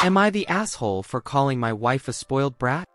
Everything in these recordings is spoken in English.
Am I the asshole for calling my wife a spoiled brat?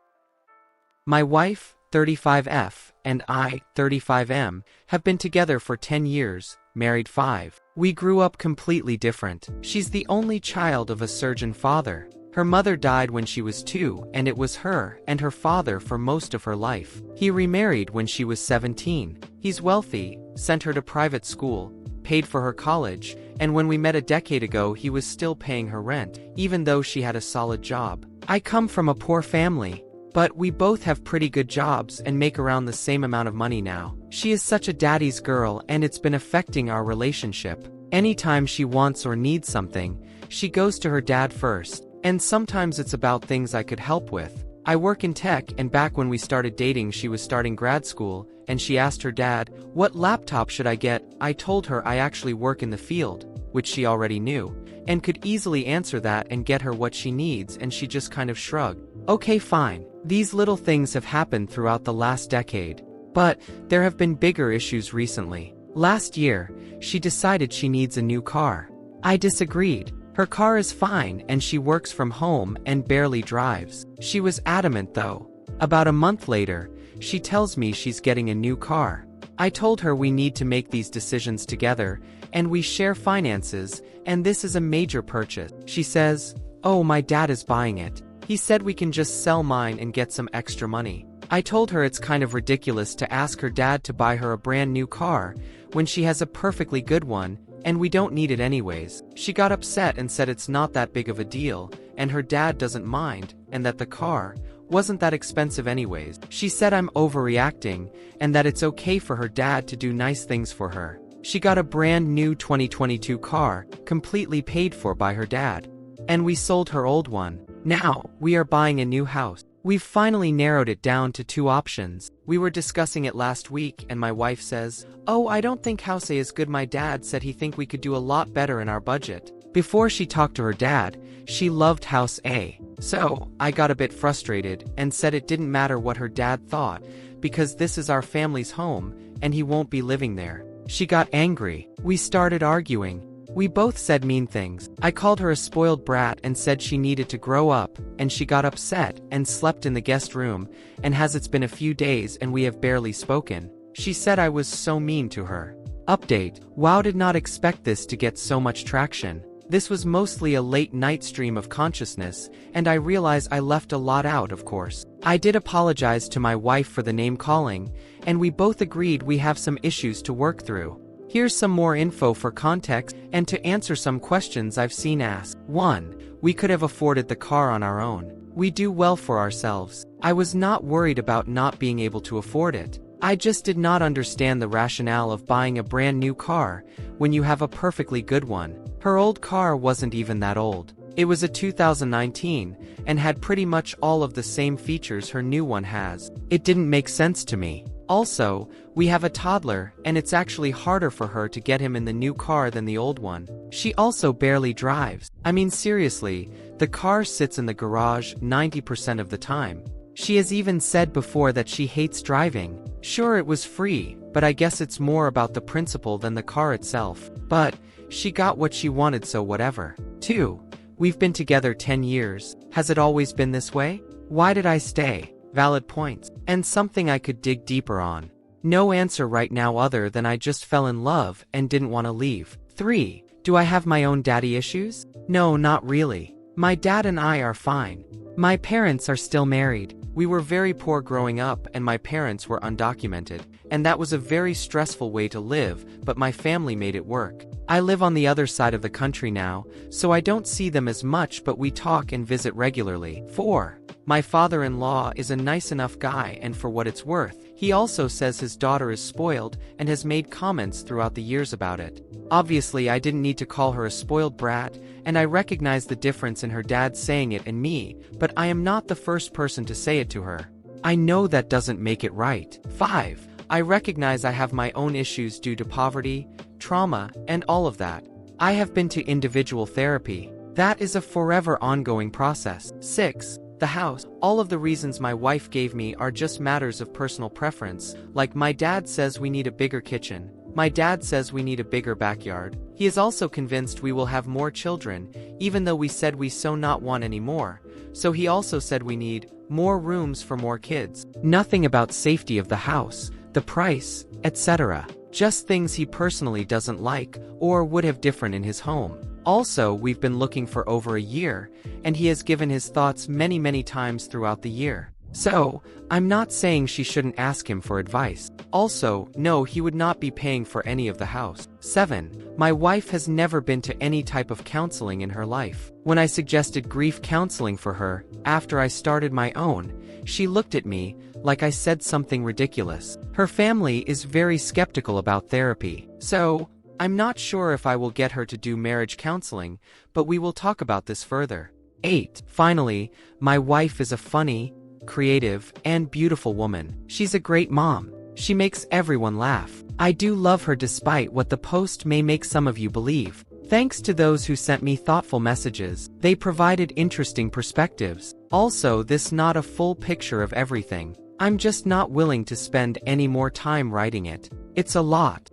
My wife, 35F, and I, 35M, have been together for 10 years, married 5. We grew up completely different. She's the only child of a surgeon father. Her mother died when she was 2, and it was her and her father for most of her life. He remarried when she was 17. He's wealthy, sent her to private school, paid for her college, and when we met a decade ago he was still paying her rent, even though she had a solid job. I come from a poor family, but we both have pretty good jobs and make around the same amount of money now. She is such a daddy's girl and it's been affecting our relationship. Anytime she wants or needs something, she goes to her dad first, and sometimes it's about things I could help with. I work in tech, and back when we started dating she was starting grad school, and she asked her dad, "What laptop should I get?" I told her I actually work in the field, which she already knew, and could easily answer that and get her what she needs, and she just kind of shrugged. Okay, fine. These little things have happened throughout the last decade. But there have been bigger issues recently. Last year, she decided she needs a new car. I disagreed. Her car is fine and she works from home and barely drives. She was adamant though. About a month later, she tells me she's getting a new car. I told her we need to make these decisions together, and we share finances, and this is a major purchase. She says, "Oh, my dad is buying it. He said we can just sell mine and get some extra money." I told her it's kind of ridiculous to ask her dad to buy her a brand new car when she has a perfectly good one, and we don't need it anyways. She got upset and said it's not that big of a deal, and her dad doesn't mind, and that the car wasn't that expensive anyways. She said I'm overreacting, and that it's okay for her dad to do nice things for her. She got a brand new 2022 car, completely paid for by her dad. And we sold her old one. Now, we are buying a new house. We've finally narrowed it down to 2 options. We were discussing it last week and my wife says, "Oh, I don't think house A is good. My dad said he think we could do a lot better in our budget." Before she talked to her dad, she loved house A. So, I got a bit frustrated and said it didn't matter what her dad thought, because this is our family's home, and he won't be living there. She got angry. We started arguing. We both said mean things. I called her a spoiled brat and said she needed to grow up, and she got upset and slept in the guest room, and it's been a few days and we have barely spoken. She said I was so mean to her. Update: Wow, did not expect this to get so much traction. This was mostly a late night stream of consciousness, and I realize I left a lot out, of course. I did apologize to my wife for the name calling, and we both agreed we have some issues to work through. Here's some more info for context, and to answer some questions I've seen asked. 1. We could have afforded the car on our own. We do well for ourselves. I was not worried about not being able to afford it. I just did not understand the rationale of buying a brand new car when you have a perfectly good one. Her old car wasn't even that old. It was a 2019 and had pretty much all of the same features her new one has. It didn't make sense to me. Also, we have a toddler, and it's actually harder for her to get him in the new car than the old one. She also barely drives. I mean, seriously, the car sits in the garage 90% of the time. She has even said before that she hates driving. Sure, it was free, but I guess it's more about the principle than the car itself. But she got what she wanted, so whatever. 2. We've been together 10 years. Has it always been this way? Why did I stay? Valid points. And something I could dig deeper on. No answer right now other than I just fell in love and didn't want to leave. 3. Do I have my own daddy issues? No, not really. My dad and I are fine. My parents are still married. We were very poor growing up and my parents were undocumented, and that was a very stressful way to live, but my family made it work. I live on the other side of the country now, so I don't see them as much, but we talk and visit regularly. 4. My father-in-law is a nice enough guy, and for what it's worth, he also says his daughter is spoiled and has made comments throughout the years about it. Obviously, I didn't need to call her a spoiled brat, and I recognize the difference in her dad saying it and me, but I am not the first person to say it to her. I know that doesn't make it right. 5. I recognize I have my own issues due to poverty, trauma, and all of that. I have been to individual therapy. That is a forever ongoing process. 6. The house. All of the reasons my wife gave me are just matters of personal preference, like my dad says we need a bigger kitchen, My dad says we need a bigger backyard. He is also convinced we will have more children, even though we said we so not want any more. So he also said we need more rooms for more kids. Nothing about safety of the house, the price, etc. Just things he personally doesn't like or would have different in his home. Also, we've been looking for over a year, and he has given his thoughts many times throughout the year. So, I'm not saying she shouldn't ask him for advice. Also, no, he would not be paying for any of the house. 7. My wife has never been to any type of counseling in her life. When I suggested grief counseling for her, after I started my own, she looked at me like I said something ridiculous. Her family is very skeptical about therapy. So, I'm not sure if I will get her to do marriage counseling, but we will talk about this further. 8. Finally, my wife is a funny, creative, and beautiful woman. She's a great mom. She makes everyone laugh. I do love her despite what the post may make some of you believe. Thanks to those who sent me thoughtful messages. They provided interesting perspectives. Also, this not a full picture of everything. I'm just not willing to spend any more time writing it. It's a lot.